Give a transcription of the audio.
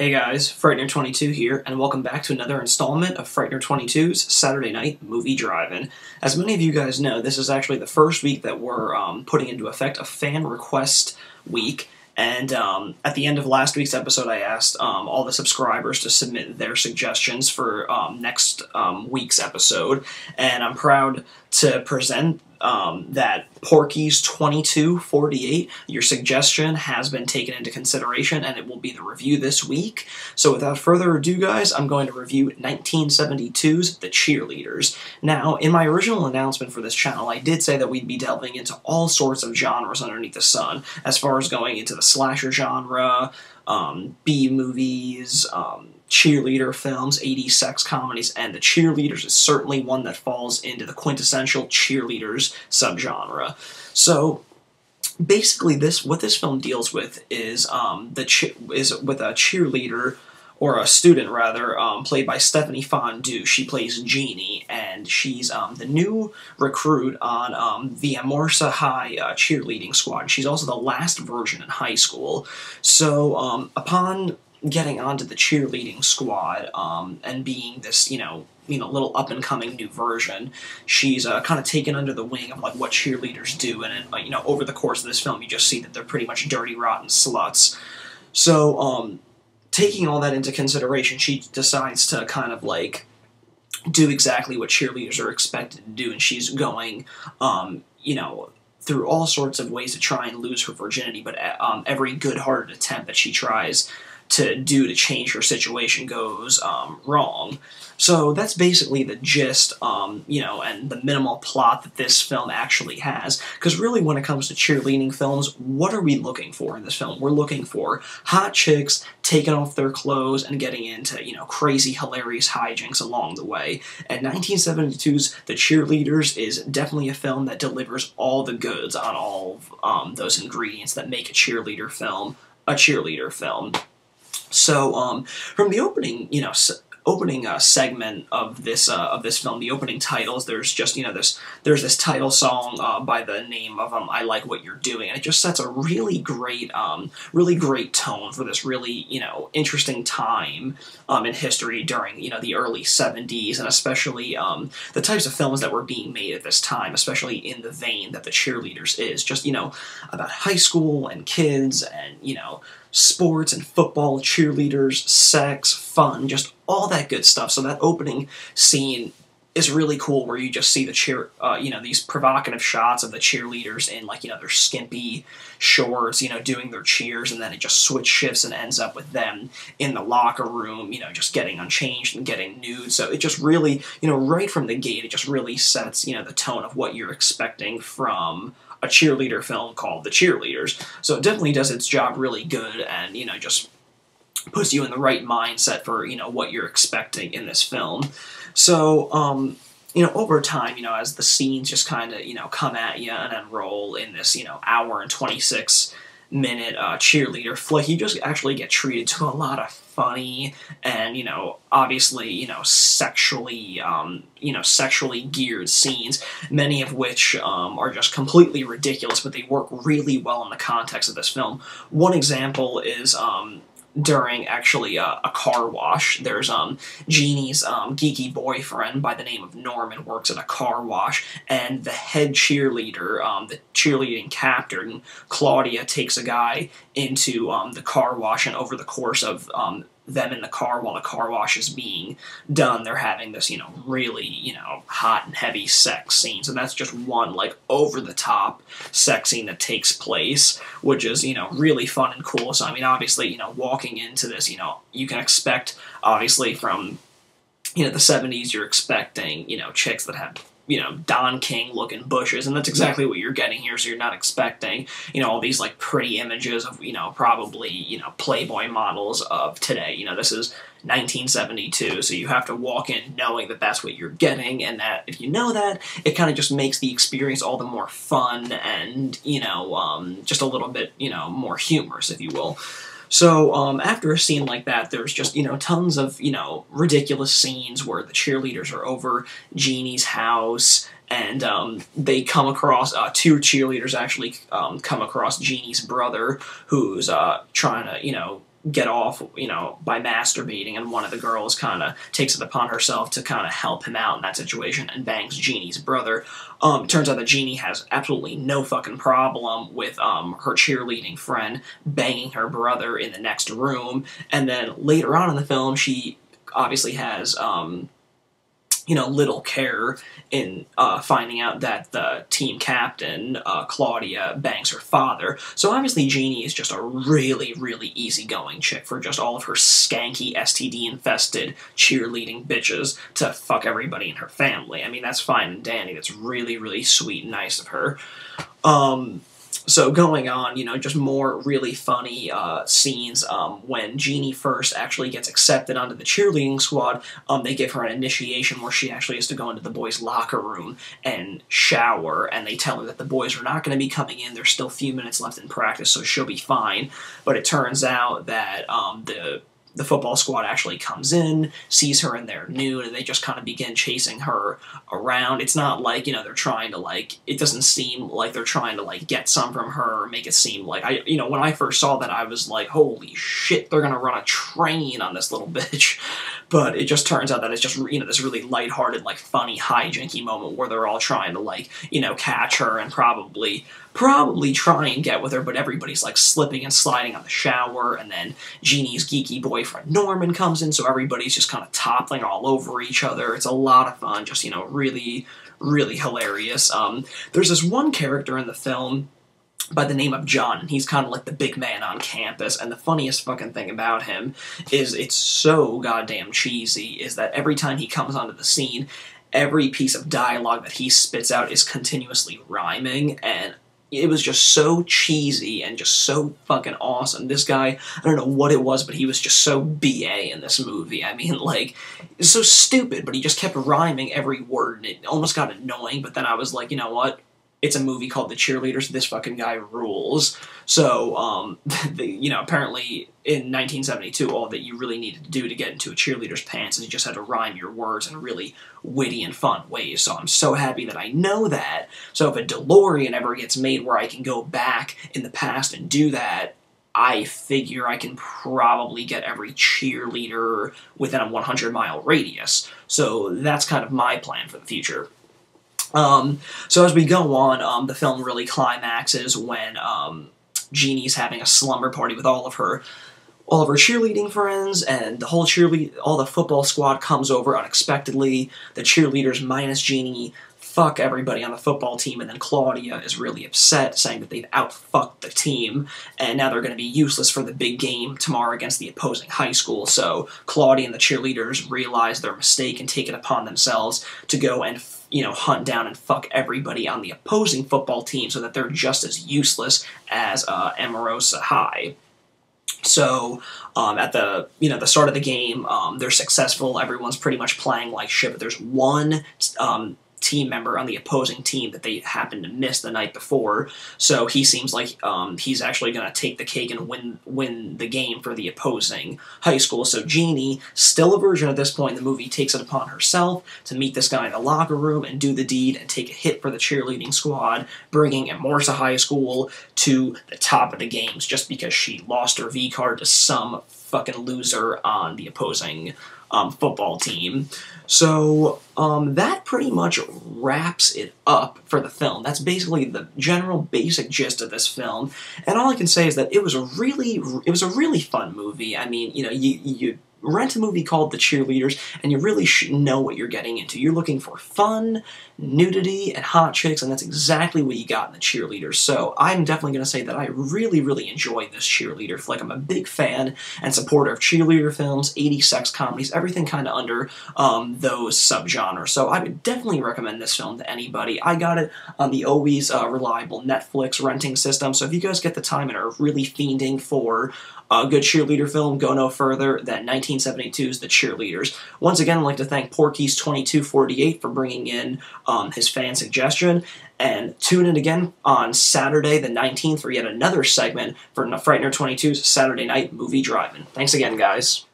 Hey guys, Frightener22 here, and welcome back to another installment of Frightener22's Saturday Night Movie Drive-In. As many of you guys know, this is actually the first week that we're putting into effect a fan request week, and at the end of last week's episode I asked all the subscribers to submit their suggestions for next week's episode, and I'm proud to present that Porky's 2248, your suggestion has been taken into consideration and it will be the review this week. So without further ado guys, I'm going to review 1972's The Cheerleaders. Now, in my original announcement for this channel, I did say that we'd be delving into all sorts of genres underneath the sun, as far as going into the slasher genre, B-movies, cheerleader films, 80s sex comedies, and The Cheerleaders is certainly one that falls into the quintessential cheerleaders subgenre. So basically, what this film deals with is with a cheerleader, or a student rather, played by Stephanie Fondue. She plays Jeannie, and she's the new recruit on the Amorsa High cheerleading squad. She's also the last virgin in high school. So upon getting onto the cheerleading squad and being this, little up-and-coming new version, she's kind of taken under the wing of like what cheerleaders do, and over the course of this film, you just see that they're pretty much dirty, rotten sluts. So taking all that into consideration, she decides to kind of like do exactly what cheerleaders are expected to do, and she's going, through all sorts of ways to try and lose her virginity, but every good-hearted attempt that she tries to do to change her situation goes wrong. So that's basically the gist, and the minimal plot that this film actually has. Because really, when it comes to cheerleading films, what are we looking for in this film? We're looking for hot chicks taking off their clothes and getting into, crazy, hilarious hijinks along the way. And 1972's The Cheerleaders is definitely a film that delivers all the goods on all of those ingredients that make a cheerleader film a cheerleader film. So, from the opening, opening segment of this film, the opening titles, there's just, there's this title song by the name of I Like What You're Doing, and it just sets a really great tone for this really, interesting time in history during, the early 70s, and especially the types of films that were being made at this time, especially in the vein that The Cheerleaders is, just, about high school and kids and, sports and football, cheerleaders, sex, fun, just all that good stuff. So that opening scene is really cool, where you just see the these provocative shots of the cheerleaders in, like, their skimpy shorts, doing their cheers, and then it just switch shifts and ends up with them in the locker room, just getting unchanged and getting nude. So it just really, right from the gate, it just really sets, the tone of what you're expecting from a cheerleader film called The Cheerleaders. So it definitely does its job really good, and, just puts you in the right mindset for, what you're expecting in this film. So, over time, as the scenes just kind of, come at you and unroll in this, hour and 26-minute cheerleader flick, you just actually get treated to a lot of funny and, obviously, sexually geared scenes, many of which are just completely ridiculous, but they work really well in the context of this film. One example is during, actually, a car wash. There's Jeannie's geeky boyfriend by the name of Norman works at a car wash, and the head cheerleader, the cheerleading captain, Claudia, takes a guy into the car wash, and over the course of them in the car while the car wash is being done, they're having this, really, hot and heavy sex scenes, and that's just one, like, over-the-top sex scene that takes place, which is, really fun and cool. So, I mean, obviously, walking into this, you can expect, obviously, from, the 70s, you're expecting, chicks that have, Don King-looking bushes, and that's exactly what you're getting here, so you're not expecting, all these, like, pretty images of, probably, Playboy models of today. This is 1972, so you have to walk in knowing that that's what you're getting, and that, if you know that, it kind of just makes the experience all the more fun and, just a little bit, more humorous, if you will. So, after a scene like that, there's just, tons of, ridiculous scenes where the cheerleaders are over Jeannie's house, and they come across, two cheerleaders actually come across Jeannie's brother, who's trying to, get off, you know, by masturbating, and one of the girls kind of takes it upon herself to kind of help him out in that situation and bangs Jeannie's brother. It turns out that Jeannie has absolutely no fucking problem with her cheerleading friend banging her brother in the next room, and then later on in the film, she obviously has you know, little care in finding out that the team captain, Claudia, bangs her father. So obviously Jeannie is just a really, really easygoing chick for just all of her skanky, STD-infested cheerleading bitches to fuck everybody in her family. I mean, that's fine and dandy. That's really, really sweet and nice of her. So going on, you know, just more really funny scenes. When Jeannie first actually gets accepted onto the cheerleading squad, they give her an initiation where she actually has to go into the boys' locker room and shower, and they tell her that the boys are not going to be coming in. There's still a few minutes left in practice, so she'll be fine. But it turns out that the football squad actually comes in, sees her in their nude, and they just kind of begin chasing her around. It's not like, you know, they're trying to, like, it doesn't seem like they're trying to, like, get some from her or make it seem like, you know, when I first saw that, I was like, holy shit, they're gonna run a train on this little bitch. But it just turns out that it's just, you know, this really lighthearted, like, funny, hijinky moment where they're all trying to, like, you know, catch her and probably try and get with her, but everybody's, like, slipping and sliding on the shower, and then Jeannie's geeky boyfriend Norman comes in, so everybody's just kind of toppling all over each other. It's a lot of fun, just, you know, really, really hilarious. There's this one character in the film by the name of John, and he's kind of like the big man on campus, and the funniest fucking thing about him is it's so goddamn cheesy, is that every time he comes onto the scene, every piece of dialogue that he spits out is continuously rhyming, and it was just so cheesy and just so fucking awesome. This guy, I don't know what it was, but he was just so BA in this movie. I mean, like, it's so stupid, but he just kept rhyming every word, and it almost got annoying, but then I was like, you know what? It's a movie called The Cheerleaders. This fucking guy rules. So, you know, apparently in 1972, all that you really needed to do to get into a cheerleader's pants is you just had to rhyme your words in really witty and fun ways. So I'm so happy that I know that. So if a DeLorean ever gets made where I can go back in the past and do that, I figure I can probably get every cheerleader within a 100-mile radius. So that's kind of my plan for the future. So as we go on, the film really climaxes when Jeannie's having a slumber party with all of her cheerleading friends, and the whole all the football squad comes over unexpectedly. The cheerleaders minus Jeannie fuck everybody on the football team, and then Claudia is really upset, saying that they've outfucked the team, and now they're going to be useless for the big game tomorrow against the opposing high school. So Claudia and the cheerleaders realize their mistake and take it upon themselves to go and, you know, hunt down and fuck everybody on the opposing football team so that they're just as useless as Amorosa High. So, at the, you know, the start of the game, they're successful. Everyone's pretty much playing like shit, but there's one team member on the opposing team that they happened to miss the night before, so he seems like he's actually going to take the cake and win the game for the opposing high school. So Jeannie, still a virgin at this point in the movie, takes it upon herself to meet this guy in the locker room and do the deed and take a hit for the cheerleading squad, bringing Amorsa High School to the top of the games just because she lost her V-card to some fucking loser on the opposing football team. So, that pretty much wraps it up for the film. That's basically the general basic gist of this film, and all I can say is that it was a really fun movie. I mean, you know, you rent a movie called The Cheerleaders, and you really should know what you're getting into. You're looking for fun, nudity, and hot chicks, and that's exactly what you got in The Cheerleaders. So I'm definitely going to say that I really, really enjoyed this cheerleader flick. I'm a big fan and supporter of cheerleader films, 80s sex comedies, everything kind of under those subgenres. So I would definitely recommend this film to anybody. I got it on the always reliable Netflix renting system, so if you guys get the time and are really fiending for a good cheerleader film, go no further than 1972's The Cheerleaders. Once again, I'd like to thank Porky's2248 for bringing in his fan suggestion, and tune in again on Saturday the 19th for yet another segment for Frightener 22's Saturday Night Movie Drive-In. Thanks again, guys.